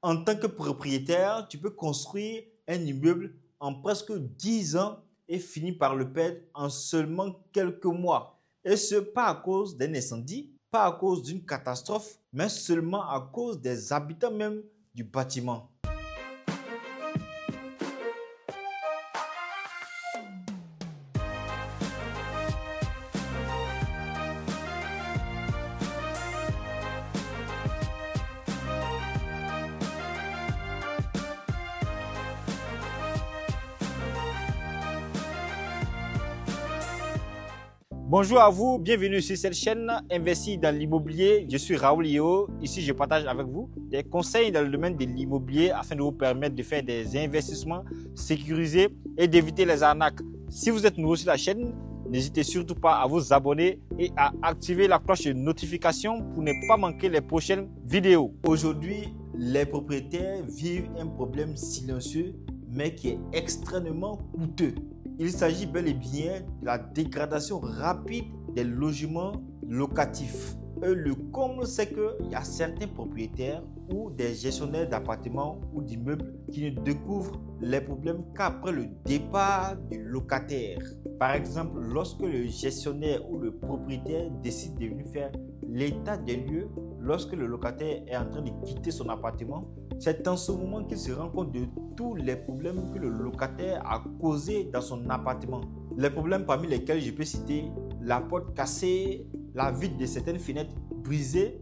En tant que propriétaire, tu peux construire un immeuble en presque 10 ans et finir par le perdre en seulement quelques mois. Et ce, pas à cause d'un incendie, pas à cause d'une catastrophe, mais seulement à cause des habitants même du bâtiment. Bonjour à vous, bienvenue sur cette chaîne Investir dans l'immobilier. Je suis Raoul Yeo. Ici, je partage avec vous des conseils dans le domaine de l'immobilier afin de vous permettre de faire des investissements sécurisés et d'éviter les arnaques. Si vous êtes nouveau sur la chaîne, n'hésitez surtout pas à vous abonner et à activer la cloche de notification pour ne pas manquer les prochaines vidéos. Aujourd'hui, les propriétaires vivent un problème silencieux mais qui est extrêmement coûteux. Il s'agit bel et bien de la dégradation rapide des logements locatifs. Et le comble, c'est qu'il y a certains propriétaires ou des gestionnaires d'appartements ou d'immeubles qui ne découvrent les problèmes qu'après le départ du locataire. Par exemple, lorsque le gestionnaire ou le propriétaire décide de venir faire l'état des lieux, lorsque le locataire est en train de quitter son appartement, c'est en ce moment qu'il se rend compte de tous les problèmes que le locataire a causés dans son appartement. Les problèmes parmi lesquels je peux citer la porte cassée, la vitre de certaines fenêtres brisées,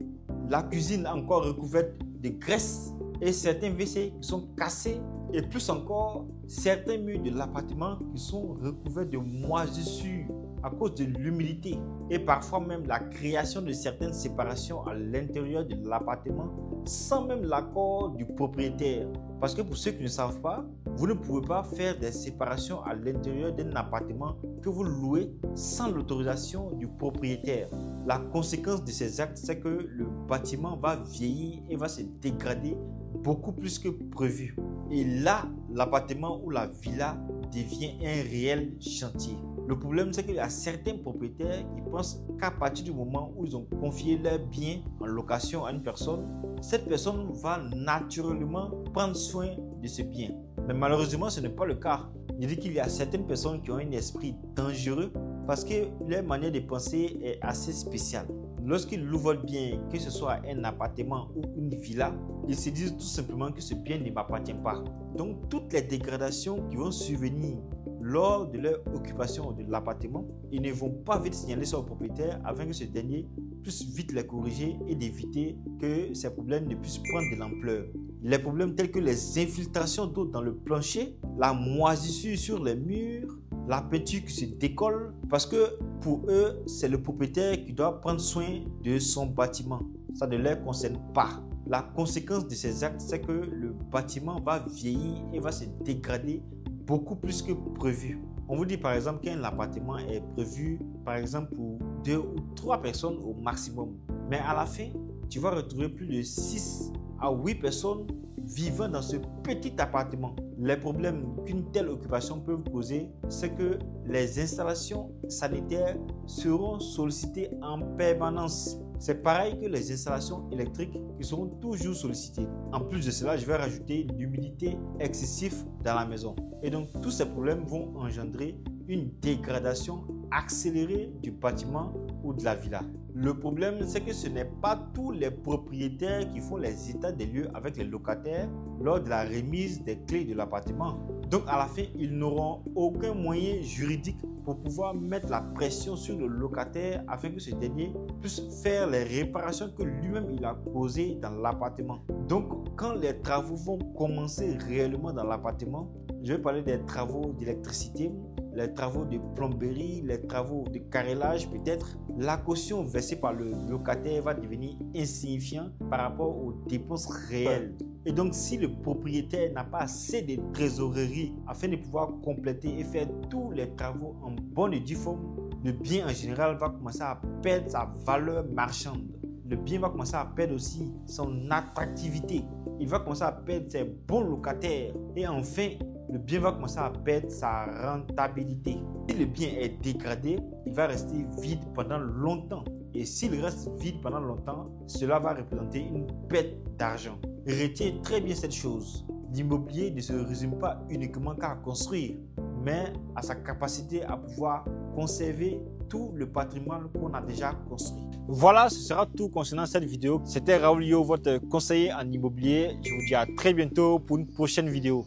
la cuisine encore recouverte de graisse et certains WC qui sont cassés et plus encore certains murs de l'appartement qui sont recouverts de moisissures à cause de l'humidité et parfois même la création de certaines séparations à l'intérieur de l'appartement sans même l'accord du propriétaire. Parce que pour ceux qui ne savent pas, vous ne pouvez pas faire des séparations à l'intérieur d'un appartement que vous louez sans l'autorisation du propriétaire. La conséquence de ces actes, c'est que le bâtiment va vieillir et va se dégrader beaucoup plus que prévu. Et là, l'appartement ou la villa devient un réel chantier. Le problème, c'est qu'il y a certains propriétaires qui pensent qu'à partir du moment où ils ont confié leur bien en location à une personne, cette personne va naturellement prendre soin de ce bien. Mais malheureusement, ce n'est pas le cas. Je dis qu'il y a certaines personnes qui ont un esprit dangereux parce que leur manière de penser est assez spéciale. Lorsqu'ils louent votre bien, que ce soit un appartement ou une villa, ils se disent tout simplement que ce bien ne m'appartient pas. Donc, toutes les dégradations qui vont survenir lors de leur occupation de l'appartement, ils ne vont pas vite signaler ça au propriétaire afin que ce dernier puisse vite les corriger et d'éviter que ces problèmes ne puissent prendre de l'ampleur. Les problèmes tels que les infiltrations d'eau dans le plancher, la moisissure sur les murs, la peinture qui se décolle, parce que pour eux, c'est le propriétaire qui doit prendre soin de son bâtiment. Ça ne les concerne pas. La conséquence de ces actes, c'est que le bâtiment va vieillir et va se dégrader beaucoup plus que prévu. On vous dit par exemple qu'un appartement est prévu par exemple pour 2 ou 3 personnes au maximum. Mais à la fin, tu vas retrouver plus de 6 à 8 personnes vivant dans ce petit appartement. Les problèmes qu'une telle occupation peut vous causer, c'est que les installations sanitaires seront sollicitées en permanence. C'est pareil que les installations électriques qui seront toujours sollicitées. En plus de cela, je vais rajouter l'humidité excessive dans la maison. Et donc, tous ces problèmes vont engendrer une dégradation accélérée du bâtiment ou de la villa. Le problème, c'est que ce n'est pas tous les propriétaires qui font les états des lieux avec les locataires lors de la remise des clés de l'appartement. Donc, à la fin, ils n'auront aucun moyen juridique pour pouvoir mettre la pression sur le locataire afin que ce dernier puisse faire les réparations que lui-même il a causées dans l'appartement. Donc, quand les travaux vont commencer réellement dans l'appartement, je vais parler des travaux d'électricité, les travaux de plomberie, les travaux de carrelage peut-être, la caution versée par le locataire va devenir insignifiant par rapport aux dépenses réelles. Et donc, si le propriétaire n'a pas assez de trésorerie afin de pouvoir compléter et faire tous les travaux en bonne et due forme, le bien en général va commencer à perdre sa valeur marchande. Le bien va commencer à perdre aussi son attractivité. Il va commencer à perdre ses bons locataires. Et enfin, le bien va commencer à perdre sa rentabilité. Si le bien est dégradé, il va rester vide pendant longtemps. Et s'il reste vide pendant longtemps, cela va représenter une perte d'argent. Retiens très bien cette chose. L'immobilier ne se résume pas uniquement qu'à construire, mais à sa capacité à pouvoir conserver tout le patrimoine qu'on a déjà construit. Voilà, ce sera tout concernant cette vidéo. C'était Raoul Yo, votre conseiller en immobilier. Je vous dis à très bientôt pour une prochaine vidéo.